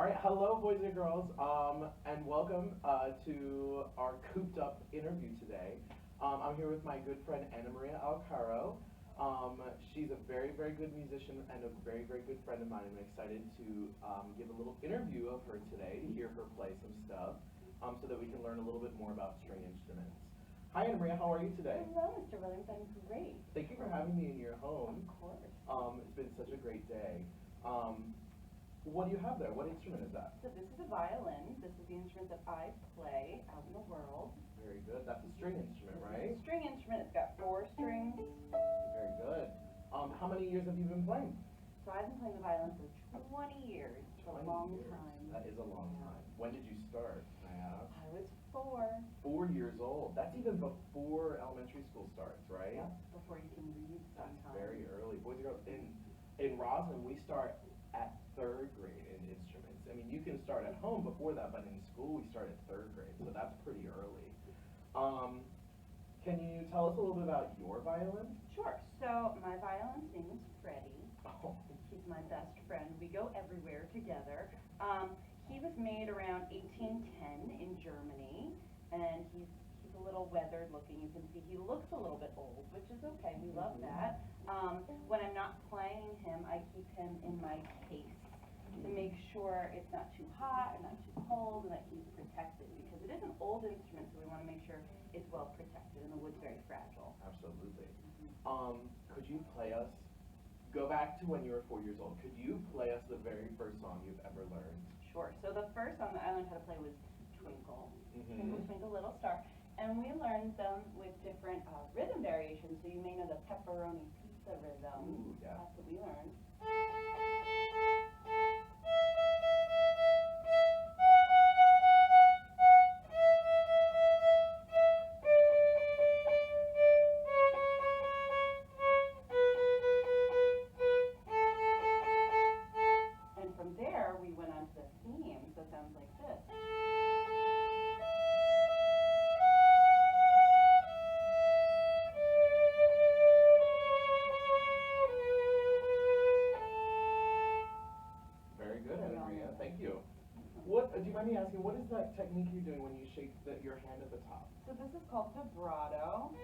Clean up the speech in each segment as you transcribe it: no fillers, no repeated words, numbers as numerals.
right, hello, boys and girls, and welcome to our cooped up interview today. I'm here with my good friend Annamaria Alcaro. She's a very, very good musician and a very, very good friend of mine. I'm excited to give a little interview of her today to hear her play some stuff, so that we can learn a little bit more about string instruments. Hi, Annamaria, how are you today? Hello, Mr. Williams. I'm great. Thank you for having me in your home. Of course. It's been such a great day. What do you have there? What instrument is that? So this is a violin. This is the instrument that I play out in the world. Very good. That's a string instrument, right? It's a string instrument. It's got 4 strings. Very good. How many years have you been playing? So I've been playing the violin for 20 years. For a long time. That is a long time. When did you start, may I ask? I was 4. 4 years old. That's even before elementary school starts, right? Yep, before you can read sometimes. That's very early. Boys and girls, in Roslyn, we start at 3rd grade in instruments. I mean, you can start at home before that, but in school we start at 3rd grade, so that's pretty early. Can you tell us a little bit about your violin? Sure. So my violin's name is Freddie. Oh. He's my best friend. We go everywhere together. He was made around 1810 in Germany, and he's a little weathered looking. You can see he looks a little bit old, which is okay. We love that. When I'm not playing him, I keep him in my case to make sure it's not too hot and not too cold and that he's protected, because it is an old instrument, so we want to make sure it's well protected, and the wood's very fragile. Absolutely. Could you play us, go back to when you were 4 years old, could you play us the very first song you've ever learned? Sure. So the first song that I learned how to play was Twinkle, Twinkle, Twinkle, Little Star. And we learned them with different rhythm variations. So you may know the pepperoni pizza rhythm. Ooh, yeah. That's what we learned. And from there, we went on to the theme. So it sounds like this. Very good, Annamaria. Thank you. What, do you mind me asking, what is that technique you're doing when you shake your hand at the top? So this is called vibrato.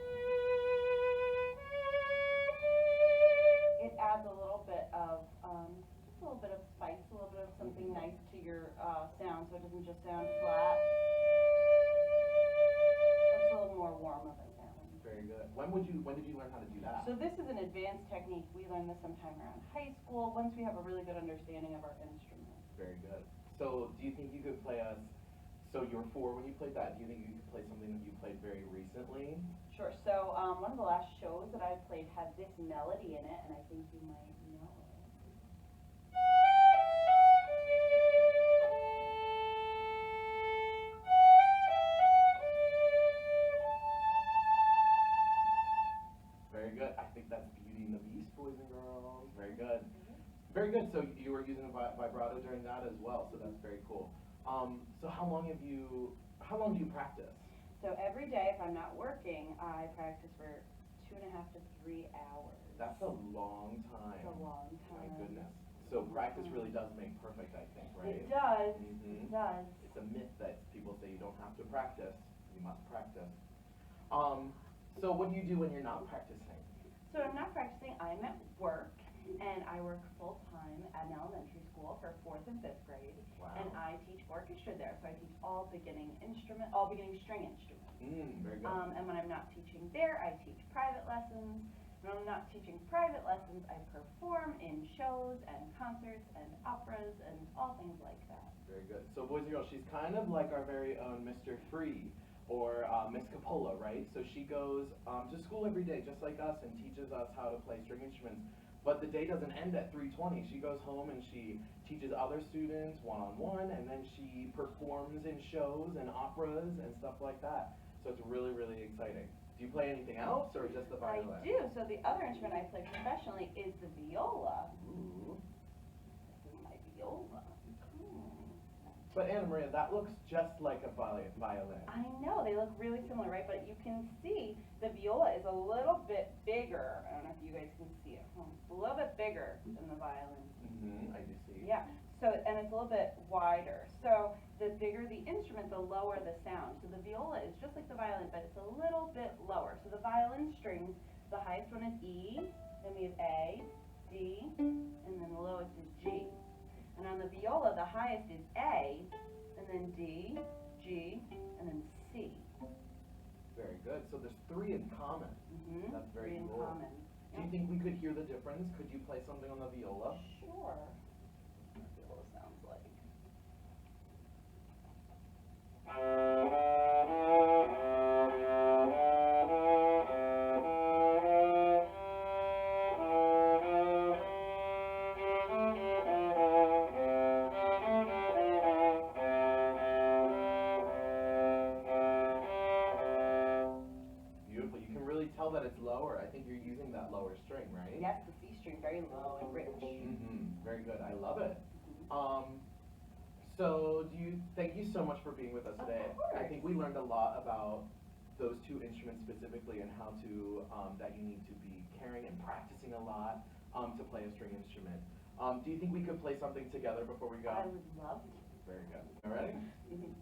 It adds a little bit of, just a little bit of spice, a little bit of something nice to your sound, so it doesn't just sound flat. It's a little more warm of a sound. Very good. When did you learn how to do that? So this is an advanced technique. We learn this sometime around high school, once we have a really good understanding of our instrument. Very good. So, do you think you could play us, so you were 4 when you played that, do you think you could play something that you played very recently? Sure. So one of the last shows that I played had this melody in it, and I think you might know it. Very good. I think that's Beauty and the Beast, boys and girls. Very good. Very good. So you were using a vibrato during that as well, so that's very cool. So how long do you practice? So every day, if I'm not working, I practice for 2.5 to 3 hours. That's a long time. It's a long time. My goodness. So practice really does make perfect, I think, right? It does. Mhm. It does. It's a myth that people say you don't have to practice. You must practice. So what do you do when you're not practicing? So I'm not practicing. I'm at work, and I work full time at an elementary school for 4th and 5th grade. Wow. And I teach orchestra there, so I teach all beginning string instruments. Very good. And when I'm not teaching there, I teach private lessons. When I'm not teaching private lessons, I perform in shows and concerts and operas and all things like that. Very good. So boys and girls, she's kind of like our very own Mr. Free, or Miss Capola, right? So she goes to school every day, just like us, and teaches us how to play string instruments. But the day doesn't end at 3:20. She goes home and she teaches other students one-on-one, and then she performs in shows and operas and stuff like that. So it's really, really exciting. Do you play anything else, or just the violin? I do. So the other instrument I play professionally is the viola. Ooh. This is my viola. But Annamaria, that looks just like a violin. I know, they look really similar, right? But you can see the viola is a little bit bigger. I don't know if you guys can see it. It's a little bit bigger than the violin. I do see. Yeah. So, and it's a little bit wider. So the bigger the instrument, the lower the sound. So the viola is just like the violin, but it's a little bit lower. So the violin strings, the highest one is E, then we have A, D, and then the lowest is G. And on the viola, the highest is A, and then D, G, and then C. Very good. So there's three in common. Mm-hmm. That's very Three in cool. common. Do you think we could hear the difference? Could you play something on the viola? Sure. What the viola sounds like. Beautiful. You can really tell that it's lower. I think you're using that lower string, right? Yes, the C string, very low and rich. Very good. I love it. So thank you so much for being with us Of today. I course. think we learned a lot about those two instruments specifically and how to, that you need to be caring and practicing a lot to play a string instrument. Do you think we could play something together before we go? I would love to. Very good. All right? Mhm.